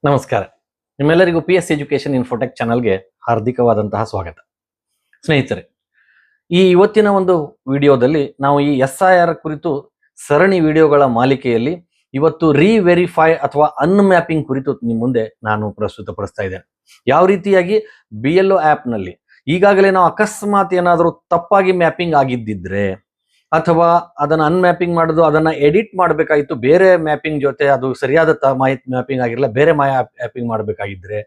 ನಮಸ್ಕಾರ. ನಿಮ್ಮೆಲ್ಲರಿಗೂ PS education Infotech ಚಾನಲ್ಗೆ ಹಾರ್ದಿಕವಾದಂತಹ ಸ್ವಾಗತ. ಸ್ನೇಹಿತರೆ, ಈ ಇವತ್ತಿನ ಒಂದು ವಿಡಿಯೋದಲ್ಲಿ ನಾವು ಈ SIR ಕುರಿತು ಸರಣಿ ವಿಡಿಯೋಗಳ ಮಾಲಿಕೆಯಲ್ಲಿ ಇವತ್ತು ರೀವೆರಿಫೈ ಅಥವಾ ಅನ್ಮ್ಯಾಪಿಂಗ್ ಕುರಿತು ನಿಮ್ಮ ಮುಂದೆ ನಾನು ಪ್ರಸ್ತುತಪಡಿಸ್ತಾ ಇದ್ದೇನೆ. ಯಾವ ರೀತಿಯಾಗಿ BLO ಆ್ಯಪ್ನಲ್ಲಿ ಈಗಾಗಲೇ ನಾವು ಅಕಸ್ಮಾತ್ ಏನಾದರೂ ತಪ್ಪಾಗಿ ಮ್ಯಾಪಿಂಗ್ ಆಗಿದ್ದಿದ್ರೆ ಅಥವಾ ಅದನ್ನ ಅನ್ಮ್ಯಾಪಿಂಗ್ ಮಾಡೋದು ಅದನ್ನ ಎಡಿಟ್ ಮಾಡಬೇಕಾಗಿತ್ತು, ಬೇರೆ ಮ್ಯಾಪಿಂಗ್ ಜೊತೆ ಅದು ಸರಿಯಾದ ಮಾಹಿತಿ ಮ್ಯಾಪಿಂಗ್ ಆಗಿರಲ್ಲ, ಬೇರೆ ಮ್ಯಾಪಿಂಗ್ ಮಾಡಬೇಕಾಗಿದ್ರೆ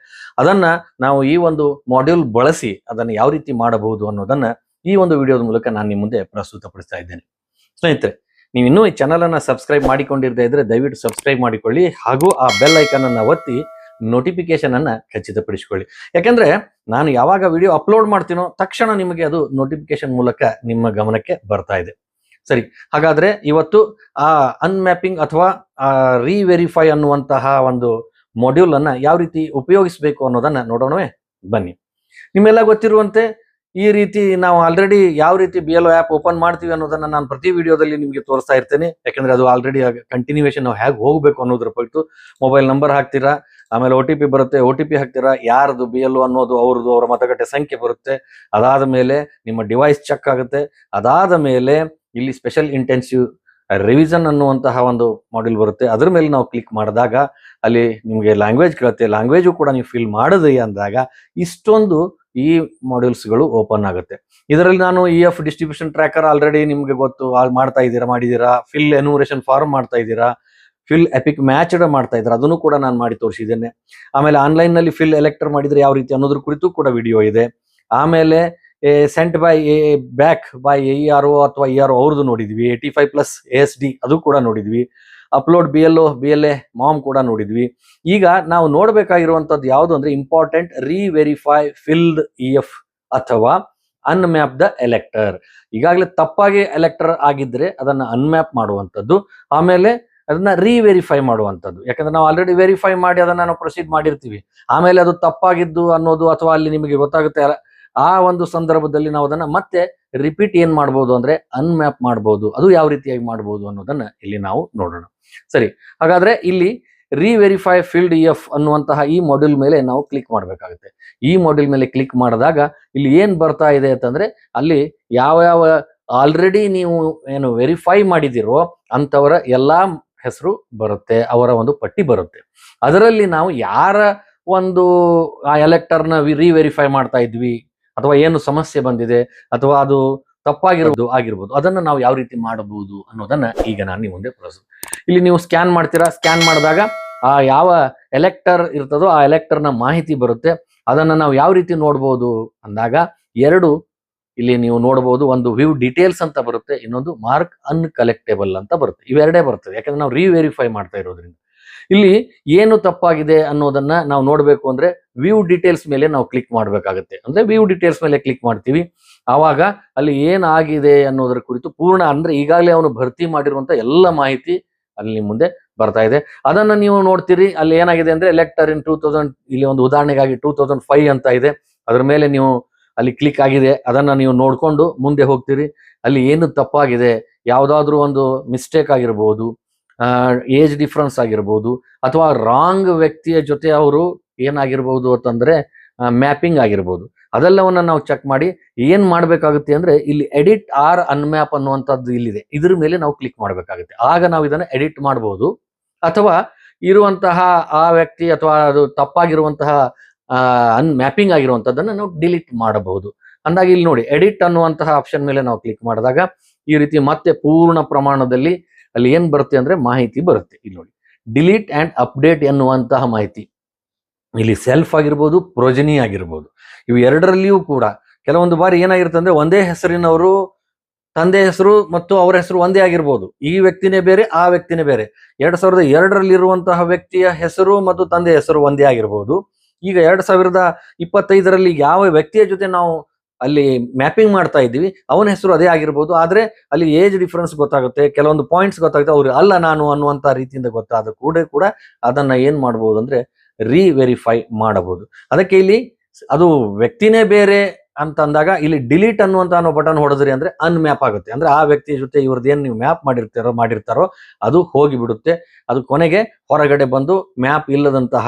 ಅದನ್ನ ನಾವು ಈ ಒಂದು ಮಾಡ್ಯೂಲ್ ಬಳಸಿ ಅದನ್ನ ಯಾವ ರೀತಿ ಮಾಡಬಹುದು ಅನ್ನೋದನ್ನ ಈ ಒಂದು ವಿಡಿಯೋದ ಮೂಲಕ ನಾನು ನಿಮ್ಮ ಮುಂದೆ ಪ್ರಸ್ತುತಪಡಿಸ್ತಾ ಇದ್ದೇನೆ. ಸ್ನೇಹಿತರೆ, ನೀವು ಇನ್ನೂ ಈ ಚಾನಲ್ ಅನ್ನ ಸಬ್ಸ್ಕ್ರೈಬ್ ಮಾಡಿಕೊಂಡಿರದೇ ಇದ್ರೆ ದಯವಿಟ್ಟು ಸಬ್ಸ್ಕ್ರೈಬ್ ಮಾಡಿಕೊಳ್ಳಿ ಹಾಗೂ ಆ ಬೆಲ್ ಐಕಾನ್ ಅನ್ನ ಒತ್ತಿ ನೋಟಿಫಿಕೇಶನ್ ಅನ್ನ ಖಚಿತಪಡಿಸಿಕೊಳ್ಳಿ. ಯಾಕಂದ್ರೆ ನಾನು ಯಾವಾಗ ವಿಡಿಯೋ ಅಪ್ಲೋಡ್ ಮಾಡ್ತೀನೋ ತಕ್ಷಣ ನಿಮಗೆ ಅದು ನೋಟಿಫಿಕೇಶನ್ ಮೂಲಕ ನಿಮ್ಮ ಗಮನಕ್ಕೆ ಬರ್ತಾ ಇದೆ. ಸರಿ, ಹಾಗಾದ್ರೆ ಇವತ್ತು ಆ ಅನ್ಮ್ಯಾಪಿಂಗ್ ಅಥವಾ ರೀವೆರಿಫೈ ಅನ್ನುವಂತಹ ಒಂದು ಮಾಡ್ಯೂಲ್ ಅನ್ನ ಯಾವ ರೀತಿ ಉಪಯೋಗಿಸಬೇಕು ಅನ್ನೋದನ್ನ ನೋಡೋಣವೇ ಬನ್ನಿ. ನಿಮ್ಮೆಲ್ಲ ಗೊತ್ತಿರುವಂತೆ ಈ ರೀತಿ ನಾವು ಆಲ್ರೆಡಿ ಯಾವ ರೀತಿ BLO ಆ್ಯಪ್ ಓಪನ್ ಮಾಡ್ತೀವಿ ಅನ್ನೋದನ್ನ ನಾನು ಪ್ರತಿ ವಿಡಿಯೋದಲ್ಲಿ ನಿಮಗೆ ತೋರಿಸ್ತಾ ಇರ್ತೇನೆ. ಯಾಕಂದ್ರೆ ಅದು ಆಲ್ರೆಡಿ ಕಂಟಿನ್ಯೂಯೇಷನ್ ನಾವು ಹೇಗೆ ಹೋಗ್ಬೇಕು ಅನ್ನೋದ್ರ ಕುರಿತು ಮೊಬೈಲ್ ನಂಬರ್ ಹಾಕ್ತೀರಾ, ಆಮೇಲೆ OTP ಬರುತ್ತೆ, OTP ಹಾಕ್ತೀರಾ, ಯಾರ್ದು BLO ಅನ್ನೋದು ಅವ್ರದ್ದು ಅವರ ಮತಗಟ್ಟೆ ಸಂಖ್ಯೆ ಬರುತ್ತೆ. ಅದಾದ ಮೇಲೆ ನಿಮ್ಮ ಡಿವೈಸ್ ಚೆಕ್ ಆಗುತ್ತೆ. ಅದಾದ ಮೇಲೆ ಇಲ್ಲಿ ಸ್ಪೆಷಲ್ ಇಂಟೆನ್ಸಿವ್ ರಿವಿಷನ್ ಅನ್ನುವಂತಹ ಒಂದು ಮಾಡ್ಯೂಲ್ ಬರುತ್ತೆ. ಅದ್ರ ಮೇಲೆ ನಾವು ಕ್ಲಿಕ್ ಮಾಡಿದಾಗ ಅಲ್ಲಿ ನಿಮಗೆ ಲ್ಯಾಂಗ್ವೇಜ್ ಕೇಳುತ್ತೆ. ಲ್ಯಾಂಗ್ವೇಜು ಕೂಡ ನೀವು ಫಿಲ್ ಮಾಡಿದ್ರಿ ಅಂದಾಗ ಇಷ್ಟೊಂದು ಈ ಮಾಡ್ಯೂಲ್ಸ್ಗಳು ಓಪನ್ ಆಗುತ್ತೆ. ಇದರಲ್ಲಿ ನಾನು EF ಡಿಸ್ಟ್ರಿಬ್ಯೂಷನ್ ಟ್ರ್ಯಾಕರ್ ಆಲ್ರೆಡಿ ನಿಮ್ಗೆ ಗೊತ್ತು, ಮಾಡಿದ್ದೀರಾ. ಫಿಲ್ ಎನ್ಯೂಮರೇಷನ್ ಫಾರ್ಮ್ ಮಾಡ್ತಾ ಇದ್ದೀರಾ, ಫಿಲ್ ಎಪಿಕ್ ಮ್ಯಾಚ್ ಮಾಡ್ತಾ ಇದ್ದಾರೆ, ಅದನ್ನು ಕೂಡ ನಾನು ಮಾಡಿ ತೋರಿಸಿದ್ದೇನೆ. ಆಮೇಲೆ ಆನ್ಲೈನ್ ನಲ್ಲಿ ಫಿಲ್ ಎಲೆಕ್ಟರ್ ಮಾಡಿದ್ರೆ ಯಾವ ರೀತಿ ಅನ್ನೋದ್ರ ಕುರಿತು ಕೂಡ ವಿಡಿಯೋ ಇದೆ. ಆಮೇಲೆ scent buy back by AERO ಅಥವಾ ERO ಅವ್ರದ್ದು ನೋಡಿದ್ವಿ. 85+ ASD ಅದು ಕೂಡ ನೋಡಿದ್ವಿ. ಅಪ್ಲೋಡ್ BLA ಮಾಮ್ ಕೂಡ ನೋಡಿದ್ವಿ. ಈಗ ನಾವು ನೋಡ್ಬೇಕಾಗಿರುವಂತದ್ದು ಯಾವುದು ಅಂದ್ರೆ ಇಂಪಾರ್ಟೆಂಟ್ ರೀವೆರಿಫೈ ಫಿಲ್ಡ್ EF ಅಥವಾ ಅನ್ಮ್ಯಾಪ್ ದ ಎಲೆಕ್ಟರ್. ಈಗಾಗಲೇ ತಪ್ಪಾಗಿ ಎಲೆಕ್ಟರ್ ಆಗಿದ್ರೆ ಅದನ್ನ ಅನ್ಮ್ಯಾಪ್ ಮಾಡುವಂಥದ್ದು, ಆಮೇಲೆ ಅದನ್ನ ರೀವೆರಿಫೈ ಮಾಡುವಂಥದ್ದು. ಯಾಕಂದ್ರೆ ನಾವು ಆಲ್ರೆಡಿ ವೆರಿಫೈ ಮಾಡಿ ಅದನ್ನ ನಾವು ಪ್ರೊಸೀಡ್ ಮಾಡಿರ್ತೀವಿ. ಆಮೇಲೆ ಅದು ತಪ್ಪಾಗಿದ್ದು ಅನ್ನೋದು ಅಥವಾ ಅಲ್ಲಿ ನಿಮಗೆ ಗೊತ್ತಾಗುತ್ತೆ, ಆ ಒಂದು ಸಂದರ್ಭದಲ್ಲಿ ನಾವು ಅದನ್ನ ಮತ್ತೆ ರಿಪೀಟ್ ಏನ್ ಮಾಡ್ಬೋದು ಅಂದ್ರೆ ಅನ್ಮ್ಯಾಪ್ ಮಾಡ್ಬೋದು. ಅದು ಯಾವ ರೀತಿಯಾಗಿ ಮಾಡ್ಬೋದು ಅನ್ನೋದನ್ನ ಇಲ್ಲಿ ನಾವು ನೋಡೋಣ. ಸರಿ, ಹಾಗಾದ್ರೆ ಇಲ್ಲಿ ರೀವೆರಿಫೈ ಫೀಲ್ಡ್ EF ಅನ್ನುವಂತಹ ಈ ಮಾಡ್ಯೂಲ್ ಮೇಲೆ ನಾವು ಕ್ಲಿಕ್ ಮಾಡಬೇಕಾಗುತ್ತೆ. ಈ ಮಾಡ್ಯೂಲ್ ಮೇಲೆ ಕ್ಲಿಕ್ ಮಾಡಿದಾಗ ಇಲ್ಲಿ ಏನ್ ಬರ್ತಾ ಇದೆ ಅಂತಂದ್ರೆ ಅಲ್ಲಿ ಯಾವ ಆಲ್ರೆಡಿ ನೀವು ಏನು ವೆರಿಫೈ ಮಾಡಿದಿರೋ ಅಂತವರ ಎಲ್ಲಾ ಹೆಸರು ಬರುತ್ತೆ, ಅವರ ಒಂದು ಪಟ್ಟಿ ಬರುತ್ತೆ. ಅದರಲ್ಲಿ ನಾವು ಯಾರ ಒಂದು ಆ ಎಲೆಕ್ಟರ್ನ ರೀವೆರಿಫೈ ಮಾಡ್ತಾ ಇದ್ವಿ ಅಥವಾ ಏನು ಸಮಸ್ಯೆ ಬಂದಿದೆ ಅಥವಾ ಅದು ಆಗಿರ್ಬೋದು ಅದನ್ನ ನಾವು ಯಾವ ರೀತಿ ಮಾಡಬಹುದು ಅನ್ನೋದನ್ನ ಈಗ ನಾನು ನಿಮ್ಮ ಮುಂದೆ ಇಲ್ಲಿ ನೀವು ಸ್ಕ್ಯಾನ್ ಮಾಡ್ತೀರಾ. ಸ್ಕ್ಯಾನ್ ಮಾಡಿದಾಗ ಆ ಯಾವ ಎಲೆಕ್ಟರ್ ಇರ್ತದೋ ಆ ಎಲೆಕ್ಟರ್ನ ಮಾಹಿತಿ ಬರುತ್ತೆ. ಅದನ್ನ ನಾವು ಯಾವ ರೀತಿ ನೋಡ್ಬೋದು ಅಂದಾಗ ಎರಡು ಇಲ್ಲಿ ನೀವು ನೋಡಬಹುದು, ಒಂದು ವ್ಯೂ ಡೀಟೇಲ್ಸ್ ಅಂತ ಬರುತ್ತೆ, ಇನ್ನೊಂದು ಮಾರ್ಕ್ ಅನ್ಕಲೆಕ್ಟೇಬಲ್ ಅಂತ ಬರುತ್ತೆ. ಇವೆರಡೇ ಬರ್ತದೆ, ಯಾಕಂದ್ರೆ ನಾವು ರೀವೆರಿಫೈ ಮಾಡ್ತಾ ಇರೋದ್ರಿಂದ. ಇಲ್ಲಿ ಏನು ತಪ್ಪಾಗಿದೆ ಅನ್ನೋದನ್ನ ನಾವು ನೋಡ್ಬೇಕು ಅಂದ್ರೆ ವ್ಯೂ ಡೀಟೇಲ್ಸ್ ಮೇಲೆ ನಾವು ಕ್ಲಿಕ್ ಮಾಡ್ಬೇಕಾಗುತ್ತೆ. ಅಂದ್ರೆ ವ್ಯೂ ಡೀಟೇಲ್ಸ್ ಮೇಲೆ ಕ್ಲಿಕ್ ಮಾಡ್ತೀವಿ, ಆವಾಗ ಅಲ್ಲಿ ಏನಾಗಿದೆ ಅನ್ನೋದ್ರ ಕುರಿತು ಪೂರ್ಣ, ಅಂದ್ರೆ ಈಗಾಗಲೇ ಅವನು ಭರ್ತಿ ಮಾಡಿರುವಂತ ಎಲ್ಲ ಮಾಹಿತಿ ಅಲ್ಲಿ ಮುಂದೆ ಬರ್ತಾ ಇದೆ. ಅದನ್ನ ನೀವು ನೋಡ್ತೀರಿ. ಅಲ್ಲಿ ಏನಾಗಿದೆ ಅಂದ್ರೆ ಎಲೆಕ್ಟರ್ ಇನ್ 2000, ಇಲ್ಲಿ ಒಂದು ಉದಾಹರಣೆಗಾಗಿ 2005 ಅಂತ ಇದೆ. ಅದ್ರ ಮೇಲೆ ನೀವು ಅಲ್ಲಿ ಕ್ಲಿಕ್ ಆಗಿದೆ, ಅದನ್ನ ನೀವು ನೋಡ್ಕೊಂಡು ಮುಂದೆ ಹೋಗ್ತೀರಿ. ಅಲ್ಲಿ ಏನು ತಪ್ಪಾಗಿದೆ, ಯಾವ್ದಾದ್ರು ಒಂದು ಮಿಸ್ಟೇಕ್ ಆಗಿರ್ಬೋದು, ಏಜ್ ಡಿಫ್ರೆನ್ಸ್ ಆಗಿರ್ಬೋದು, ಅಥವಾ ರಾಂಗ್ ವ್ಯಕ್ತಿಯ ಜೊತೆ ಅವರು ಏನಾಗಿರ್ಬೋದು ಅಂತಂದ್ರೆ ಮ್ಯಾಪಿಂಗ್ ಆಗಿರ್ಬೋದು, ಅದೆಲ್ಲವನ್ನ ನಾವು ಚೆಕ್ ಮಾಡಿ ಏನ್ ಮಾಡ್ಬೇಕಾಗುತ್ತೆ ಅಂದ್ರೆ ಇಲ್ಲಿ ಎಡಿಟ್ ಆರ್ ಅನ್ಮ್ಯಾಪ್ ಅನ್ನುವಂಥದ್ದು ಇಲ್ಲಿದೆ, ಇದ್ರ ಮೇಲೆ ನಾವು ಕ್ಲಿಕ್ ಮಾಡ್ಬೇಕಾಗುತ್ತೆ. ಆಗ ನಾವು ಇದನ್ನ ಎಡಿಟ್ ಮಾಡಬಹುದು, ಅಥವಾ ಇರುವಂತಹ ಆ ವ್ಯಕ್ತಿ ಅಥವಾ ಅದು ತಪ್ಪಾಗಿರುವಂತಹ ಮ್ಯಾಪಿಂಗ್ ಆಗಿರುವಂತದ್ದನ್ನ ನಾವು ಡಿಲೀಟ್ ಮಾಡಬಹುದು. ಅಂದಾಗ ಇಲ್ಲಿ ನೋಡಿ, ಎಡಿಟ್ ಅನ್ನುವಂತಹ ಆಪ್ಷನ್ ಮೇಲೆ ನಾವು ಕ್ಲಿಕ್ ಮಾಡಿದಾಗ ಈ ರೀತಿ ಮತ್ತೆ ಪೂರ್ಣ ಪ್ರಮಾಣದಲ್ಲಿ ಅಲ್ಲಿ ಏನ್ ಬರುತ್ತೆ ಅಂದ್ರೆ ಮಾಹಿತಿ ಬರುತ್ತೆ. ಇಲ್ಲಿ ನೋಡಿ, ಡಿಲೀಟ್ ಅಂಡ್ ಅಪ್ಡೇಟ್ ಎನ್ನುವಂತಹ ಮಾಹಿತಿ ಇಲ್ಲಿ ಸೆಲ್ಫ್ ಆಗಿರ್ಬೋದು, ಪ್ರೊಜನಿ ಆಗಿರ್ಬೋದು, ಇವು ಎರಡರಲ್ಲಿಯೂ ಕೂಡ ಕೆಲವೊಂದು ಬಾರಿ ಏನಾಗಿರುತ್ತೆ ಅಂದ್ರೆ ಒಂದೇ ಹೆಸರಿನವರು ತಂದೆ ಹೆಸರು ಮತ್ತು ಅವರ ಹೆಸರು ಒಂದೇ ಆಗಿರ್ಬೋದು. ಈ ವ್ಯಕ್ತಿನೇ ಬೇರೆ, ಆ ವ್ಯಕ್ತಿನೇ ಬೇರೆ. 2002 ಇರುವಂತಹ ವ್ಯಕ್ತಿಯ ಹೆಸರು ಮತ್ತು ತಂದೆ ಹೆಸರು ಒಂದೇ ಆಗಿರ್ಬೋದು. ಈಗ 2025 ಯಾವ ವ್ಯಕ್ತಿಯ ಜೊತೆ ನಾವು ಅಲ್ಲಿ ಮ್ಯಾಪಿಂಗ್ ಮಾಡ್ತಾ ಇದ್ದೀವಿ ಅವನ ಹೆಸರು ಅದೇ ಆಗಿರ್ಬೋದು. ಆದ್ರೆ ಅಲ್ಲಿ ಏಜ್ ಡಿಫ್ರೆನ್ಸ್ ಗೊತ್ತಾಗುತ್ತೆ, ಕೆಲವೊಂದು ಪಾಯಿಂಟ್ಸ್ ಗೊತ್ತಾಗುತ್ತೆ, ಅವ್ರು ಅಲ್ಲ ನಾನು ಅನ್ನುವಂತ ರೀತಿಯಿಂದ ಗೊತ್ತಾದ ಕೂಡ ಅದನ್ನ ಏನ್ ಮಾಡಬಹುದು ಅಂದ್ರೆ ರೀವೆರಿಫೈ ಮಾಡಬಹುದು. ಅದಕ್ಕೆ ಇಲ್ಲಿ ಅದು ವ್ಯಕ್ತಿನೇ ಬೇರೆ ಅಂತ ಅಂದಾಗ ಇಲ್ಲಿ ಡಿಲೀಟ್ ಅನ್ನುವಂತ ಬಟನ್ ಹೊಡೆದ್ರಿ ಅಂದ್ರೆ ಅನ್ಮ್ಯಾಪ್ ಆಗುತ್ತೆ. ಅಂದ್ರೆ ಆ ವ್ಯಕ್ತಿಯ ಜೊತೆ ಇವ್ರದ್ದು ಏನ್ ನೀವು ಮ್ಯಾಪ್ ಮಾಡಿರ್ತಾರೋ ಅದು ಹೋಗಿ ಬಿಡುತ್ತೆ. ಅದು ಕೊನೆಗೆ ಹೊರಗಡೆ ಬಂದು ಮ್ಯಾಪ್ ಇಲ್ಲದಂತಹ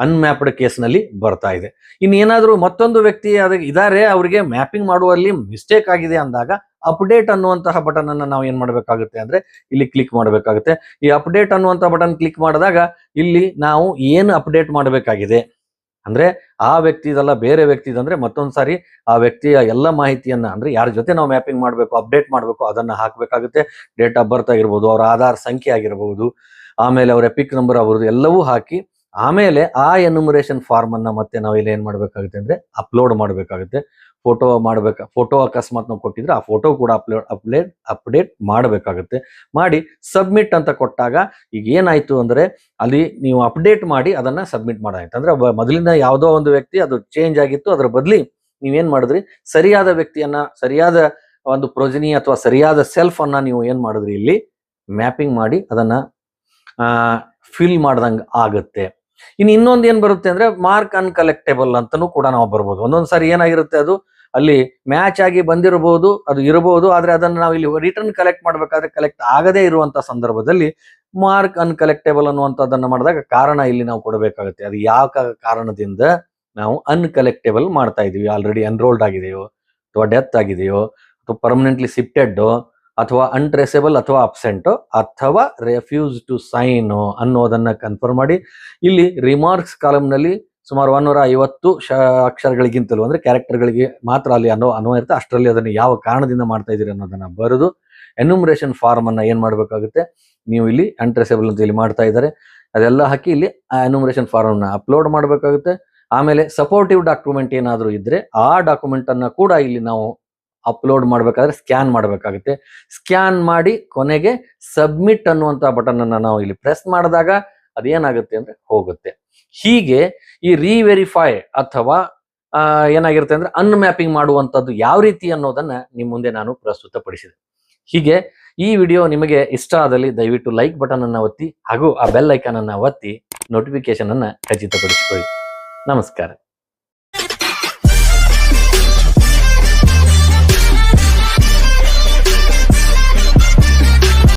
ಅನ್ಮ್ಯಾಪ್ಡ್ ಕೇಸ್ನಲ್ಲಿ ಬರ್ತಾ ಇದೆ. ಇನ್ನೇನಾದ್ರೂ ಮತ್ತೊಂದು ವ್ಯಕ್ತಿ ಇದಾರೆ, ಅವರಿಗೆ ಮ್ಯಾಪಿಂಗ್ ಮಾಡುವಲ್ಲಿ ಮಿಸ್ಟೇಕ್ ಆಗಿದೆ ಅಂದಾಗ ಅಪ್ಡೇಟ್ ಅನ್ನುವಂತಹ ಬಟನ್ ಅನ್ನ ನಾವು ಏನ್ ಮಾಡ್ಬೇಕಾಗುತ್ತೆ ಅಂದ್ರೆ ಇಲ್ಲಿ ಕ್ಲಿಕ್ ಮಾಡಬೇಕಾಗುತ್ತೆ. ಈ ಅಪ್ಡೇಟ್ ಅನ್ನುವಂತಹ ಬಟನ್ ಕ್ಲಿಕ್ ಮಾಡಿದಾಗ ಇಲ್ಲಿ ನಾವು ಏನು ಅಪ್ಡೇಟ್ ಮಾಡಬೇಕಾಗಿದೆ ಅಂದ್ರೆ ಆ ವ್ಯಕ್ತಿದಲ್ಲ ಬೇರೆ ವ್ಯಕ್ತಿದಂದ್ರೆ ಮತ್ತೊಂದ್ಸಾರಿ ಆ ವ್ಯಕ್ತಿಯ ಎಲ್ಲ ಮಾಹಿತಿಯನ್ನ ಅಂದ್ರೆ ಯಾರ ಜೊತೆ ನಾವು ಮ್ಯಾಪಿಂಗ್ ಮಾಡಬೇಕು ಅಪ್ಡೇಟ್ ಮಾಡಬೇಕು ಅದನ್ನ ಹಾಕಬೇಕಾಗುತ್ತೆ. ಡೇಟ್ ಆಫ್ ಬರ್ತ್ ಆಗಿರ್ಬೋದು, ಅವರ ಆಧಾರ್ ಸಂಖ್ಯೆ ಆಗಿರಬಹುದು, ಆಮೇಲೆ ಅವರ ಎಪಿಕ್ ನಂಬರ್ ಅವರದ್ದು ಎಲ್ಲವೂ ಹಾಕಿ ಆಮೇಲೆ ಆ ಎನ್ಯುಮರೇಷನ್ ಫಾರ್ಮ್ ಅನ್ನ ಮತ್ತೆ ನಾವು ಇಲ್ಲಿ ಏನ್ ಮಾಡ್ಬೇಕಾಗುತ್ತೆ ಅಂದ್ರೆ ಅಪ್ಲೋಡ್ ಮಾಡಬೇಕಾಗುತ್ತೆ. ಫೋಟೋ ಅಕಸ್ಮಾತ್ ನಾವು ಕೊಟ್ಟಿದ್ರೆ ಆ ಫೋಟೋ ಕೂಡ ಅಪ್ಡೇಟ್ ಮಾಡಬೇಕಾಗುತ್ತೆ. ಮಾಡಿ ಸಬ್ಮಿಟ್ ಅಂತ ಕೊಟ್ಟಾಗ ಈಗ ಏನಾಯ್ತು ಅಂದ್ರೆ ಅಲ್ಲಿ ನೀವು ಅಪ್ಡೇಟ್ ಮಾಡಿ ಅದನ್ನ ಸಬ್ಮಿಟ್ ಮಾಡಾಯ್ತು ಅಂದ್ರೆ ಮೊದಲಿನ ಯಾವುದೋ ಒಂದು ವ್ಯಕ್ತಿ ಅದು ಚೇಂಜ್ ಆಗಿತ್ತು, ಅದ್ರ ಬದಲಿ ನೀವೇನ್ ಮಾಡಿದ್ರಿ ಸರಿಯಾದ ವ್ಯಕ್ತಿಯನ್ನ, ಸರಿಯಾದ ಒಂದು ಪ್ರೊಜನಿ ಅಥವಾ ಸರಿಯಾದ ಸೆಲ್ಫ್ ಅನ್ನ ನೀವು ಏನ್ ಮಾಡಿದ್ರಿ ಇಲ್ಲಿ ಮ್ಯಾಪಿಂಗ್ ಮಾಡಿ ಅದನ್ನ ಫಿಲ್ ಮಾಡ್ದಂಗ ಆಗುತ್ತೆ. ಇನ್ನು ಇನ್ನೊಂದು ಏನ್ ಬರುತ್ತೆ ಅಂದ್ರೆ ಮಾರ್ಕ್ ಅನ್ಕಲೆಕ್ಟೇಬಲ್ ಅಂತಾನೂ ಕೂಡ ನಾವು ಬರ್ಬೋದು. ಒಂದೊಂದ್ಸಾರಿ ಏನಾಗಿರುತ್ತೆ ಅದು ಅಲ್ಲಿ ಮ್ಯಾಚ್ ಆಗಿ ಬಂದಿರಬಹುದು, ಅದು ಇರಬಹುದು, ಆದ್ರೆ ಅದನ್ನ ನಾವು ಇಲ್ಲಿ ರಿಟರ್ನ್ ಕಲೆಕ್ಟ್ ಮಾಡ್ಬೇಕಾದ್ರೆ ಕಲೆಕ್ಟ್ ಆಗದೇ ಇರುವಂತ ಸಂದರ್ಭದಲ್ಲಿ ಮಾರ್ಕ್ ಅನ್ಕಲೆಕ್ಟೇಬಲ್ ಅನ್ನುವಂಥದ್ದನ್ನ ಮಾಡಿದಾಗ ಕಾರಣ ಇಲ್ಲಿ ನಾವು ಕೊಡಬೇಕಾಗುತ್ತೆ. ಅದು ಯಾವ ಕಾರಣದಿಂದ ನಾವು ಅನ್ಕಲೆಕ್ಟೇಬಲ್ ಮಾಡ್ತಾ ಇದೀವಿ, ಆಲ್ರೆಡಿ ಎನ್ರೋಲ್ಡ್ ಆಗಿದೆಯೋ ಅಥವಾ ಡೆತ್ ಆಗಿದೆಯೋ ಅಥವಾ ಪರ್ಮನೆಂಟ್ಲಿ ಶಿಫ್ಟೆಡ್ ಅಥವಾ ಅನ್ಟ್ರೇಸೇಬಲ್ ಅಥವಾ ಅಬ್ಸೆಂಟ್ ಅಥವಾ ರೆಫ್ಯೂಸ್ ಟು ಸೈನ್ ಅನ್ನೋದನ್ನ ಕನ್ಫರ್ಮ್ ಮಾಡಿ ಇಲ್ಲಿ ರಿಮಾರ್ಕ್ಸ್ ಕಾಲಮ್ ನಲ್ಲಿ ಸುಮಾರು 150 ಅಕ್ಷರಗಳಿಗಿಂತಲೂ ಅಂದ್ರೆ ಕ್ಯಾರೆಕ್ಟರ್ಗಳಿಗೆ ಮಾತ್ರ ಅಲ್ಲಿ ಅನ್ನೋ ಇರುತ್ತೆ. ಅಷ್ಟರಲ್ಲಿ ಅದನ್ನು ಯಾವ ಕಾರಣದಿಂದ ಮಾಡ್ತಾ ಇದೀರಿ ಅನ್ನೋದನ್ನ ಬರೆದು ಎನ್ಯುಮರೇಷನ್ ಫಾರ್ಮ್ ಅನ್ನ ಏನ್ ಮಾಡ್ಬೇಕಾಗುತ್ತೆ, ನೀವು ಇಲ್ಲಿ ಅನ್ಟ್ರೇಸೇಬಲ್ ಅಂತ ಇಲ್ಲಿ ಮಾಡ್ತಾ ಇದ್ದಾರೆ ಅದೆಲ್ಲ ಹಾಕಿ ಇಲ್ಲಿ ಆ ಎನ್ಯುಮರೇಷನ್ ಫಾರ್ಮ್ ನ ಅಪ್ಲೋಡ್ ಮಾಡಬೇಕಾಗುತ್ತೆ. ಆಮೇಲೆ ಸಪೋರ್ಟಿವ್ ಡಾಕ್ಯುಮೆಂಟ್ ಏನಾದರೂ ಇದ್ರೆ ಆ ಡಾಕ್ಯುಮೆಂಟ್ ಅನ್ನ ಕೂಡ ಇಲ್ಲಿ ನಾವು ಅಪ್ಲೋಡ್ ಮಾಡಬೇಕಾದ್ರೆ ಸ್ಕ್ಯಾನ್ ಮಾಡಬೇಕಾಗುತ್ತೆ. ಸ್ಕ್ಯಾನ್ ಮಾಡಿ ಕೊನೆಗೆ ಸಬ್ಮಿಟ್ ಅನ್ನುವಂತ ಬಟನ್ ಅನ್ನ ನಾವು ಇಲ್ಲಿ ಪ್ರೆಸ್ ಮಾಡಿದಾಗ ಅದೇನಾಗುತ್ತೆ ಅಂದ್ರೆ ಹೋಗುತ್ತೆ. ಹೀಗೆ ಈ ರೀವೆರಿಫೈ ಅಥವಾ ಏನಾಗಿರುತ್ತೆ ಅಂದ್ರೆ ಅನ್ಮ್ಯಾಪಿಂಗ್ ಮಾಡುವಂತದ್ದು ಯಾವ ರೀತಿ ಅನ್ನೋದನ್ನ ನಿಮ್ಮ ಮುಂದೆ ನಾನು ಪ್ರಸ್ತುತಪಡಿಸಿದೆ. ಹೀಗೆ ಈ ವಿಡಿಯೋ ನಿಮಗೆ ಇಷ್ಟ ಆದಲ್ಲಿ ದಯವಿಟ್ಟು ಲೈಕ್ ಬಟನ್ ಅನ್ನ ಒತ್ತಿ ಹಾಗೂ ಆ ಬೆಲ್ ಐಕಾನ್ ಅನ್ನ ಒತ್ತಿ ನೋಟಿಫಿಕೇಶನ್ ಅನ್ನ ಖಚಿತಪಡಿಸಿಕೊಳ್ಳಿ. ನಮಸ್ಕಾರ.